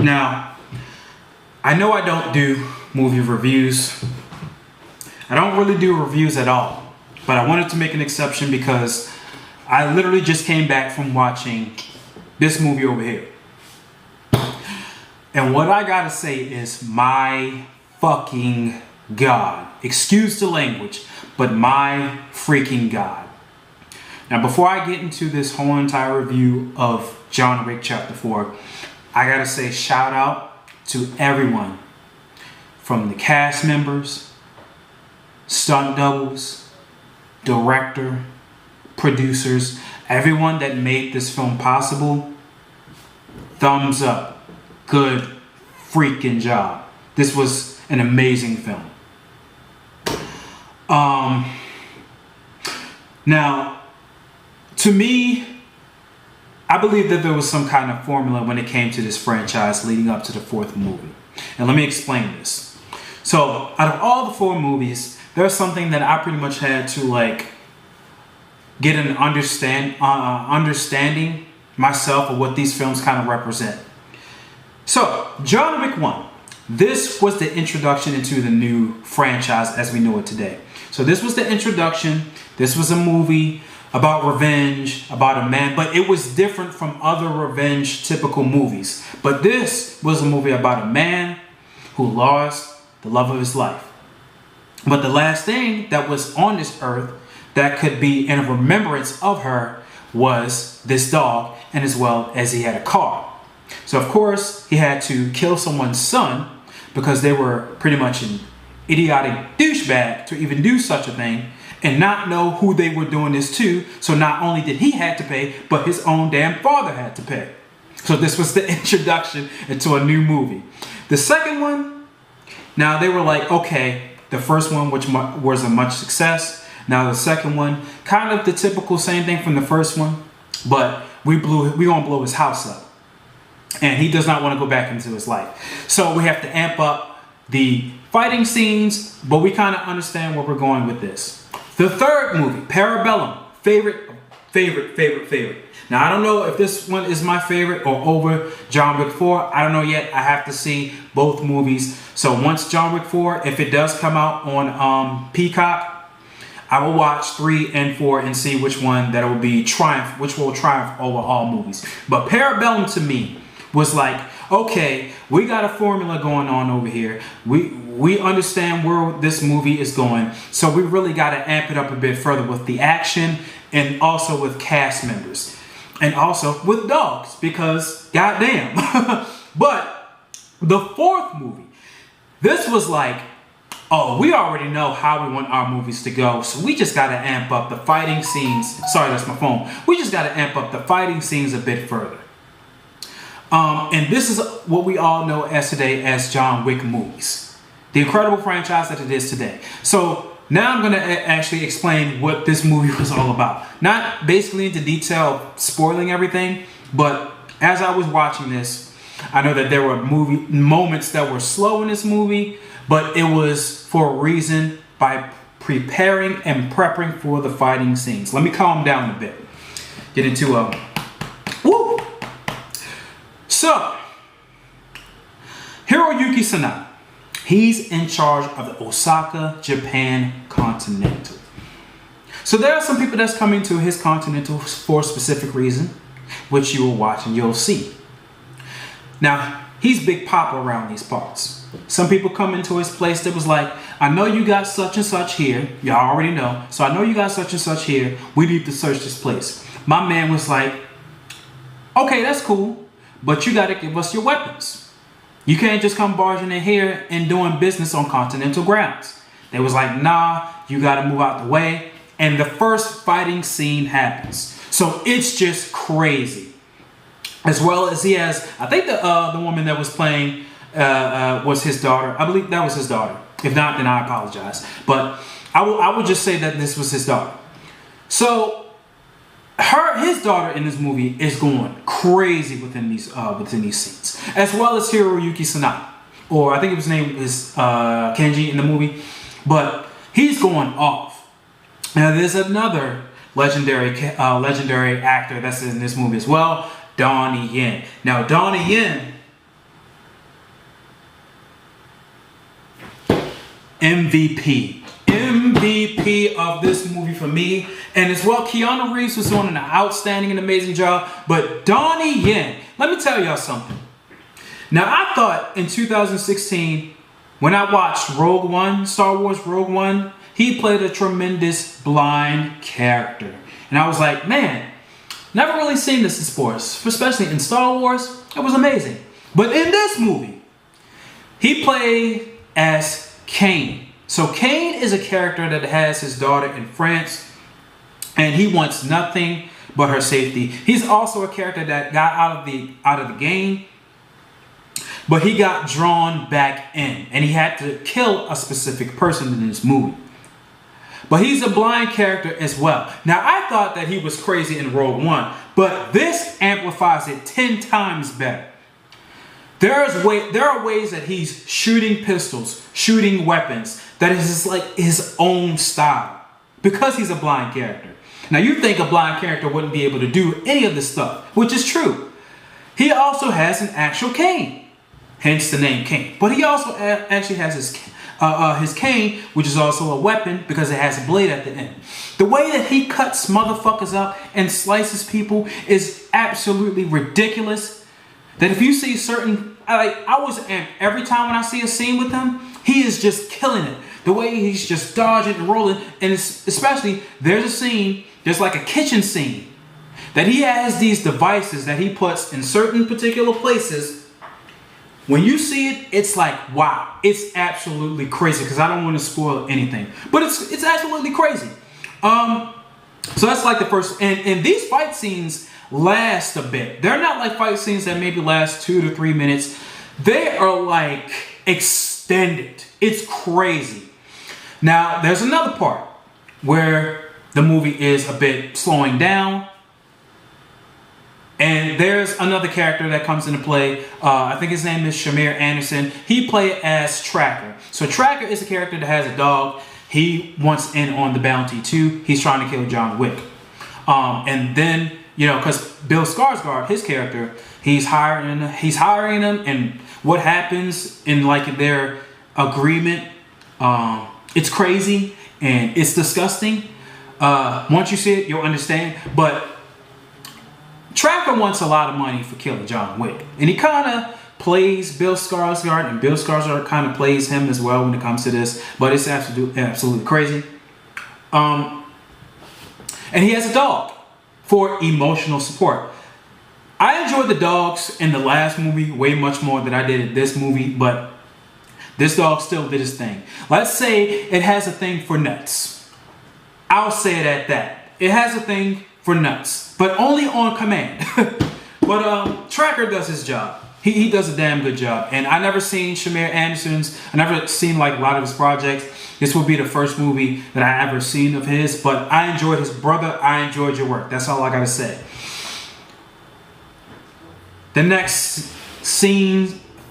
Now, I know I don't do movie reviews. I don't really do reviews at all. But I wanted to make an exception because I literally just came back from watching this movie over here. And what I gotta say is, my fucking God. Excuse the language, but my freaking God. Now, before I get into this whole entire review of John Wick Chapter 4, I gotta say shout out to everyone, from the cast members, stunt doubles, director, producers, everyone that made this film possible. Thumbs up. Good freaking job. This was an amazing film. Now, to me, I believe that there was some kind of formula when it came to this franchise leading up to the fourth movie. And let me explain this. So, out of all the four movies, there's something that I pretty much had to get an understanding myself of what these films kind of represent. So, John Wick 1. This was the introduction into the new franchise as we know it today. So this was the introduction. This was a movie about revenge, about a man, but it was different from other revenge typical movies. But this was a movie about a man who lost the love of his life. But the last thing that was on this earth that could be in remembrance of her was this dog, and as well as he had a car. So of course he had to kill someone's son because they were pretty much an idiotic douchebag to even do such a thing and not know who they were doing this to. So not only did he have to pay, but his own damn father had to pay. So this was the introduction into a new movie. The second one, now they were like, okay, the first one, which was a much success. Now the second one, kind of the typical same thing from the first one, but we gonna blow his house up. And he does not want to go back into his life. So we have to amp up the fighting scenes, but we kind of understand where we're going with this. The third movie, Parabellum, favorite. Now, I don't know if this one is my favorite or over John Wick 4. I don't know yet. I have to see both movies. So once John Wick 4, if it does come out on Peacock, I will watch 3 and 4 and see which one that will be which will triumph over all movies. But Parabellum to me was like, okay, we got a formula going on over here. We understand where this movie is going. So we really got to amp it up a bit further with the action and also with cast members. And also with dogs, because goddamn. But the fourth movie, this was like, oh, we already know how we want our movies to go. So we just got to amp up the fighting scenes. Sorry, that's my phone. We just got to amp up the fighting scenes a bit further. And this is what we all know as today as John Wick movies. The incredible franchise that it is today. So now I'm going to actually explain what this movie was all about. Not basically into detail spoiling everything, but as I was watching this, I know that there were moments that were slow in this movie, but it was for a reason, by preparing and prepping for the fighting scenes. Let me calm down a bit. Get into woo! So, Hiroyuki Sanada, he's in charge of the Osaka, Japan Continental. So there are some people that's coming to his Continental for a specific reason, which you will watch and you'll see. Now, he's Big Papa around these parts. Some people come into his place that was like, I know you got such and such here. Y'all already know. So I know you got such and such here. We need to search this place. My man was like, okay, that's cool. But you got to give us your weapons. You can't just come barging in here and doing business on continental grounds. They was like, nah, you got to move out the way. And the first fighting scene happens. So it's just crazy. As well as he has, I think the woman that was playing was his daughter. I believe that was his daughter. If not, then I apologize. But I will just say that this was his daughter. So his daughter in this movie is going crazy within these scenes, as well as Hiroyuki Sanada, or I think his name is Kenji in the movie, but he's going off. Now there's another legendary actor that's in this movie as well, Donnie Yen. Now Donnie Yen, MVP of this movie for me. And as well, Keanu Reeves was doing an outstanding and amazing job. But Donnie Yen, let me tell y'all something. Now, I thought in 2016, when I watched Rogue One, Star Wars Rogue One, he played a tremendous blind character. And I was like, man, never really seen this in sports, especially in Star Wars. It was amazing. But in this movie, he played as Kane. So Kane is a character that has his daughter in France, and he wants nothing but her safety. He's also a character that got out of the game, but he got drawn back in, and he had to kill a specific person in this movie. But he's a blind character as well. Now, I thought that he was crazy in Rogue One, but this amplifies it 10 times better. There are ways that he's shooting pistols, shooting weapons, that is just like his own style, because he's a blind character. Now, you think a blind character wouldn't be able to do any of this stuff, which is true. He also has an actual cane, hence the name Kane. But he also actually has his cane, which is also a weapon because it has a blade at the end. The way that he cuts motherfuckers up and slices people is absolutely ridiculous. That if you see certain, I was amped every time when I see a scene with him, he is just killing it. The way he's just dodging and rolling, and especially there's a scene, there's like a kitchen scene, that he has these devices that he puts in certain particular places. When you see it, it's like, wow, it's absolutely crazy, because I don't want to spoil anything, but it's absolutely crazy. So that's like the first, and these fight scenes last a bit. They're not like fight scenes that maybe last 2 to 3 minutes. They are like extended. It's crazy. Now, there's another part where the movie is a bit slowing down, and there's another character that comes into play. I think his name is Shamir Anderson. He played as Tracker. So Tracker is a character that has a dog. He wants in on the bounty too. He's trying to kill John Wick. And then, because Bill Skarsgård, his character, he's hiring him, and what happens in like their agreement, it's crazy and it's disgusting. Once you see it, you'll understand. But Tracker wants a lot of money for killing John Wick, and he kind of plays Bill Skarsgård, and Bill Skarsgård kind of plays him as well when it comes to this. But it's absolutely crazy. And he has a dog for emotional support. I enjoyed the dogs in the last movie way much more than I did in this movie, but this dog still did his thing. Let's say it has a thing for nuts. I'll say it at that. It has a thing for nuts, but only on command. But Tracker does his job. He does a damn good job. And I never seen Shamir Anderson's. I never seen like a lot of his projects. This will be the first movie that I ever seen of his. But I enjoyed his brother. I enjoyed your work. That's all I gotta say. The next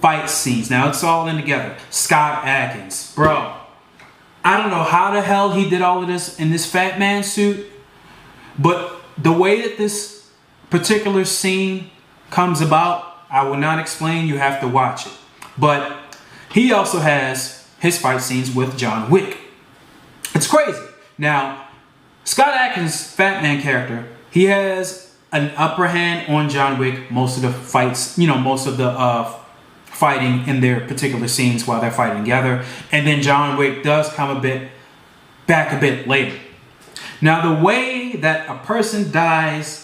fight scenes. Now it's all in together. Scott Adkins, bro. I don't know how the hell he did all of this in this fat man suit, but the way that this particular scene comes about, I will not explain. You have to watch it. But he also has his fight scenes with John Wick. It's crazy. Now, Scott Adkins' Fat Man character, he has an upper hand on John Wick most of the fights, most of the fighting in their particular scenes while they're fighting together. And then John Wick does come back a bit later. Now, the way that a person dies,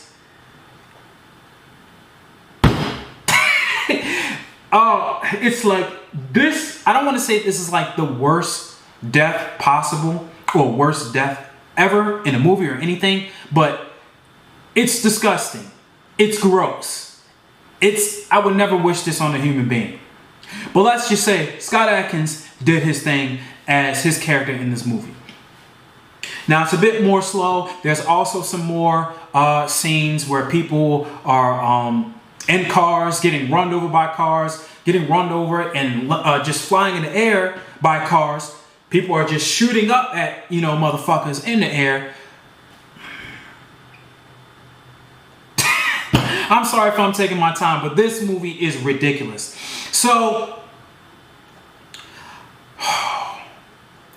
it's like this. I don't want to say this is like the worst death possible or worst death ever in a movie or anything, but it's disgusting. It's gross. I would never wish this on a human being. But let's just say Scott Adkins did his thing as his character in this movie. Now, it's a bit more slow. There's also some more scenes where people are in cars, getting run over by cars, getting run over and just flying in the air by cars. People are just shooting up at, motherfuckers in the air. I'm sorry if I'm taking my time, but this movie is ridiculous. So,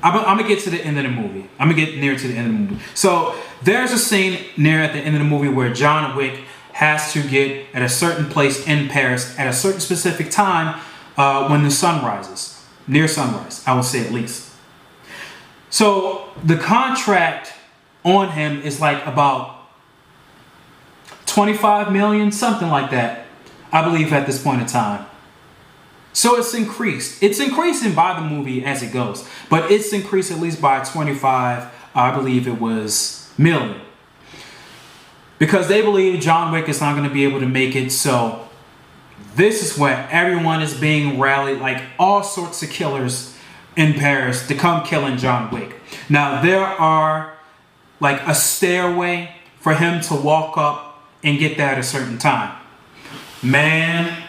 I'm gonna get to the end of the movie. I'm gonna get near to the end of the movie. So there's a scene near at the end of the movie where John Wick has to get at a certain place in Paris at a certain specific time when the sun rises, near sunrise, I would say at least. So the contract on him is like about 25 million, something like that, I believe at this point in time. So it's increased. It's increasing by the movie as it goes, but it's increased at least by 25, I believe it was, million. Because they believe John Wick is not going to be able to make it. So this is where everyone is being rallied, like all sorts of killers in Paris, to come killing John Wick. Now there are like a stairway for him to walk up and get there at a certain time. Man,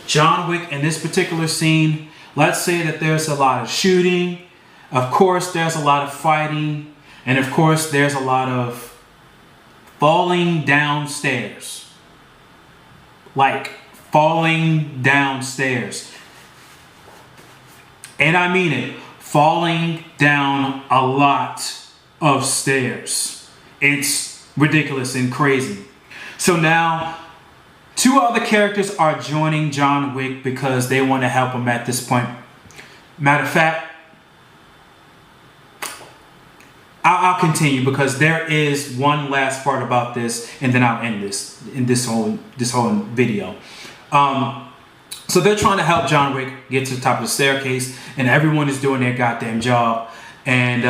John Wick in this particular scene, let's say that there's a lot of shooting, of course there's a lot of fighting, and of course there's a lot of falling downstairs. Like falling downstairs. And I mean it, falling down a lot of stairs. It's ridiculous and crazy. So now, 2 other characters are joining John Wick because they want to help him at this point. Matter of fact, I'll continue because there is one last part about this, and then I'll end this in this whole video. So they're trying to help John Wick get to the top of the staircase, and everyone is doing their goddamn job, and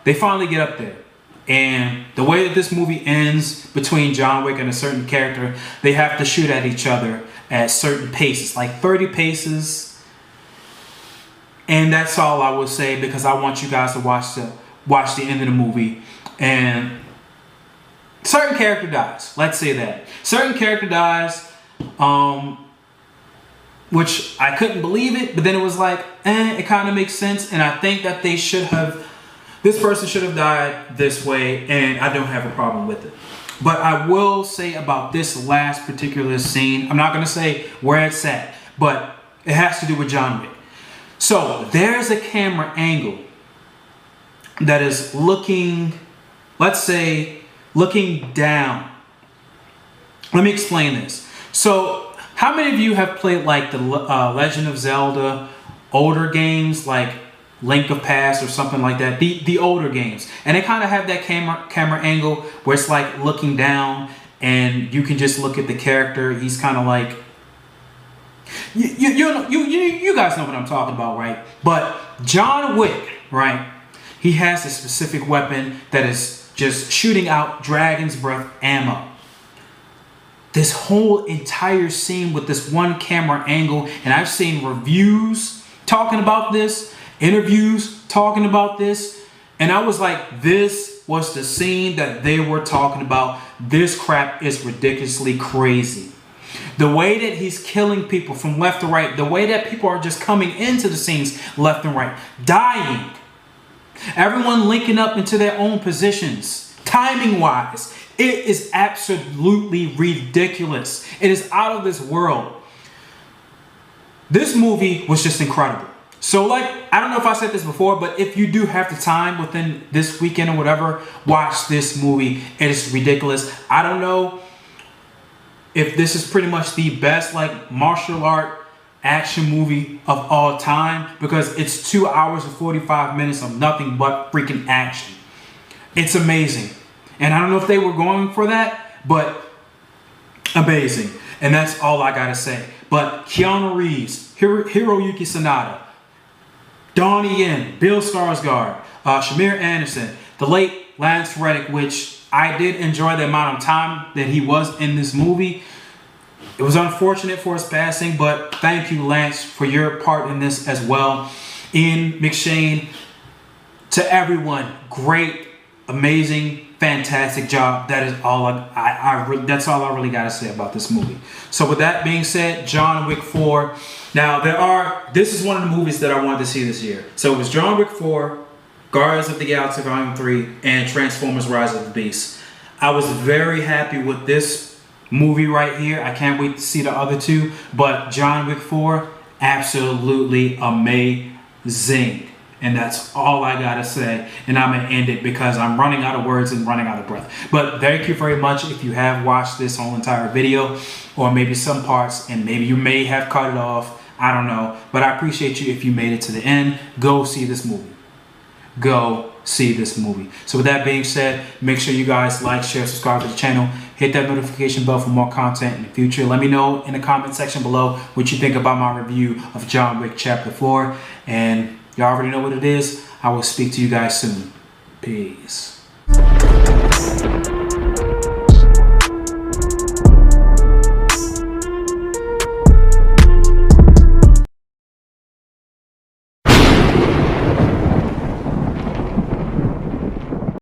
they finally get up there. And the way that this movie ends between John Wick and a certain character, they have to shoot at each other at certain paces, like 30 paces. And that's all I will say, because I want you guys to watch the end of the movie. And certain character dies. Let's say that. Certain character dies, which I couldn't believe it, but then it was like, it kind of makes sense. And I think that they should have, this person should have died this way, and I don't have a problem with it. But I will say about this last particular scene, I'm not going to say where it's at, but it has to do with John Wick. So there's a camera angle that is looking, let's say, looking down. Let me explain this. So how many of you have played like the Legend of Zelda older games, like Link of Past or something like that, the older games, and they kind of have that camera angle where it's like looking down, and you can just look at the character. He's kind of like, you guys know what I'm talking about, right? But John Wick, right? He has a specific weapon that is just shooting out dragon's breath ammo. This whole entire scene with this one camera angle, and I've seen reviews talking about this, interviews talking about this, and I was like, this was the scene that they were talking about. This crap is ridiculously crazy. The way that he's killing people from left to right, the way that people are just coming into the scenes left and right, dying, everyone linking up into their own positions, timing wise, it is absolutely ridiculous. It is out of this world. This movie was just incredible. So like, I don't know if I said this before, but if you do have the time within this weekend or whatever, watch this movie. It is ridiculous. I don't know if this is pretty much the best like martial art action movie of all time, because it's 2 hours and 45 minutes of nothing but freaking action. It's amazing. And I don't know if they were going for that, but amazing. And that's all I gotta say. But Keanu Reeves, Hiroyuki Sanada, Donnie Yen, Bill Skarsgård, Shamir Anderson, the late Lance Reddick, which I did enjoy the amount of time that he was in this movie. It was unfortunate for his passing, but thank you, Lance, for your part in this as well. Ian McShane, to everyone, great, amazing, fantastic job. That is all that's all I really got to say about this movie. So with that being said, John Wick 4. Now this is one of the movies that I wanted to see this year. So it was John Wick 4, Guardians of the Galaxy Volume 3, and Transformers Rise of the Beast. I was very happy with this movie right here. I can't wait to see the other two. But John Wick 4, absolutely amazing. zing. And that's all I gotta say. And I'm gonna end it because I'm running out of words and running out of breath. But thank you very much if you have watched this whole entire video, or maybe some parts, and maybe you may have cut it off. I don't know. But I appreciate you if you made it to the end. Go see this movie. Go see this movie. So with that being said, make sure you guys like, share, subscribe to the channel. Hit that notification bell for more content in the future. Let me know in the comment section below what you think about my review of John Wick Chapter 4. And y'all already know what it is. I will speak to you guys soon. Peace.